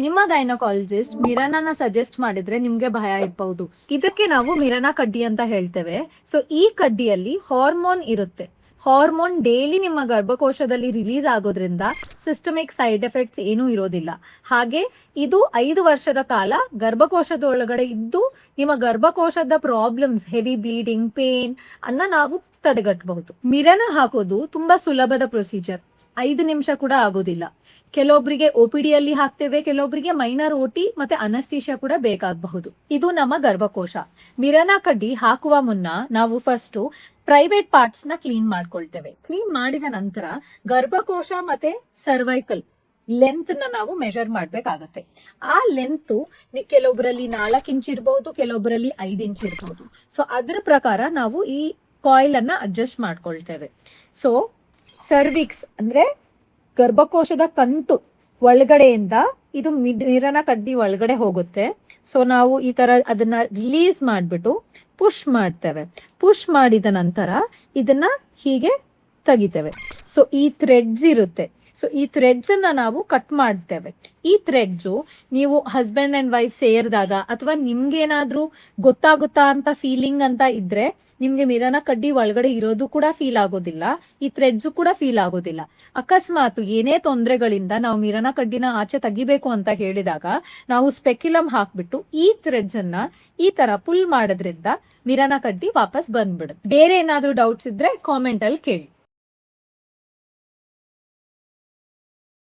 ನಿಮ್ಮ gynaecologist ಮಿರನನ suggest ಮಾಡಿದ್ರೆ ನಿಮ್ಗೆ ಭಯ ಇರಬಹುದು. ಇದಕ್ಕೆ ನಾವು ಮಿರನ ಕಡ್ಡಿ ಅಂತ ಹೇಳ್ತೇವೆ. ಸೊ ಈ ಕಡ್ಡಿಯಲ್ಲಿ ಹಾರ್ಮೋನ್ ಇರುತ್ತೆ. ಹಾರ್ಮೋನ್ ಡೈಲಿ ನಿಮ್ಮ ಗರ್ಭಕೋಶದಲ್ಲಿ ರಿಲೀಸ್ ಆಗೋದ್ರಿಂದ ಸಿಸ್ಟಮಿಕ್ ಸೈಡ್ ಎಫೆಕ್ಟ್ಸ್ ಏನೂ ಇರೋದಿಲ್ಲ. ಹಾಗೆ ಇದು 5 ವರ್ಷದ ಕಾಲ ಗರ್ಭಕೋಶದ ಒಳಗಡೆ ಇದ್ದು ನಿಮ್ಮ ಗರ್ಭಕೋಶದ ಪ್ರಾಬ್ಲಮ್ಸ್, ಹೆವಿ ಬ್ಲೀಡಿಂಗ್, ಪೇನ್ ಅನ್ನ ನಾವು ತಡೆಗಟ್ಟಬಹುದು. ಮಿರನ ಹಾಕೋದು ತುಂಬಾ ಸುಲಭದ ಪ್ರೊಸೀಜರ್. 5 ನಿಮಿಷ ಕೂಡ ಆಗೋದಿಲ್ಲ. ಕೆಲವೊಬ್ಬರಿಗೆ OPD ಅಲ್ಲಿ ಹಾಕ್ತೇವೆ, ಕೆಲವೊಬ್ಬರಿಗೆ ಮೈನರ್ OT ಮತ್ತೆ ಅನಸ್ತೇಷಿಯಾ ಕೂಡ ಬೇಕಾಗಬಹುದು. ಇದು ನಮ್ಮ ಗರ್ಭಕೋಶ. ಮಿರನ ಕಡ್ಡಿ ಹಾಕುವ ಮುನ್ನ ನಾವು ಫಸ್ಟ್ ಪ್ರೈವೇಟ್ ಪಾರ್ಟ್ಸ್ ನ ಕ್ಲೀನ್ ಮಾಡ್ಕೊಳ್ತೇವೆ. ಕ್ಲೀನ್ ಮಾಡಿದ ನಂತರ ಗರ್ಭಕೋಶ ಮತ್ತೆ ಸರ್ವೈಕಲ್ ಲೆಂತ್ ನ ನಾವು ಮೆಜರ್ ಮಾಡ್ಬೇಕಾಗತ್ತೆ. ಆ ಲೆಂತ್ ಕೆಲವೊಬ್ಬರಲ್ಲಿ 4 ಇಂಚ್ ಇರಬಹುದು, ಕೆಲವೊಬ್ಬರಲ್ಲಿ 5 ಇಂಚ್ ಇರಬಹುದು. ಸೊ ಅದ್ರ ಪ್ರಕಾರ ನಾವು ಈ ಕಾಯಿಲ್ ಅನ್ನ ಅಡ್ಜಸ್ಟ್ ಮಾಡ್ಕೊಳ್ತೇವೆ. ಸೊ ಸರ್ವಿಕ್ಸ್ ಅಂದ್ರೆ ಗರ್ಭಕೋಶದ ಕಂಟು ಒಳಗಡೆಯಿಂದ ಇದು ಮಿರನ ಕಡ್ಡಿ ಒಳಗಡೆ ಹೋಗುತ್ತೆ. ಸೊ ನಾವು ಈ ತರ ಅದನ್ನ ರಿಲೀಸ್ ಮಾಡಿಬಿಟ್ಟು ಪುಷ್ ಮಾಡ್ತೇವೆ. ಪುಷ್ ಮಾಡಿದ ನಂತರ ಇದನ್ನ ಹೀಗೆ ತೆಗಿತೇವೆ. ಸೊ ಈ ಥ್ರೆಡ್ಸ್ ಇರುತ್ತೆ. ಸೊ ಈ ಥ್ರೆಡ್ಸ್ ಅನ್ನ ನಾವು ಕಟ್ ಮಾಡ್ತೇವೆ. ಈ ಥ್ರೆಡ್ಸು ನೀವು ಹಸ್ಬೆಂಡ್ ಅಂಡ್ ವೈಫ್ ಸೇರಿದಾಗ ಅಥವಾ ನಿಮ್ಗೇನಾದ್ರೂ ಗೊತ್ತಾಗುತ್ತಾ ಅಂತ ಫೀಲಿಂಗ್ ಅಂತ ಇದ್ರೆ ನಿಮ್ಗೆ ಮಿರನ ಕಡ್ಡಿ ಒಳಗಡೆ ಇರೋದು ಕೂಡ ಫೀಲ್ ಆಗೋದಿಲ್ಲ, ಈ ಥ್ರೆಡ್ಸು ಕೂಡ ಫೀಲ್ ಆಗೋದಿಲ್ಲ. ಅಕಸ್ಮಾತ್ ಏನೇ ತೊಂದರೆಗಳಿಂದ ನಾವು ಮಿರನ ಕಡ್ಡಿನ ಆಚೆ ತೆಗಿಬೇಕು ಅಂತ ಹೇಳಿದಾಗ ನಾವು ಸ್ಪೆಕ್ಯುಲಮ್ ಹಾಕ್ಬಿಟ್ಟು ಈ ಥ್ರೆಡ್ಸ್ ಅನ್ನ ಈ ತರ ಪುಲ್ ಮಾಡೋದ್ರಿಂದ ಮಿರನ ಕಡ್ಡಿ ವಾಪಸ್ ಬಂದ್ಬಿಡುತ್ತೆ. ಬೇರೆ ಏನಾದ್ರೂ ಡೌಟ್ಸ್ ಇದ್ರೆ ಕಾಮೆಂಟ್ ಅಲ್ಲಿ ಕೇಳಿ.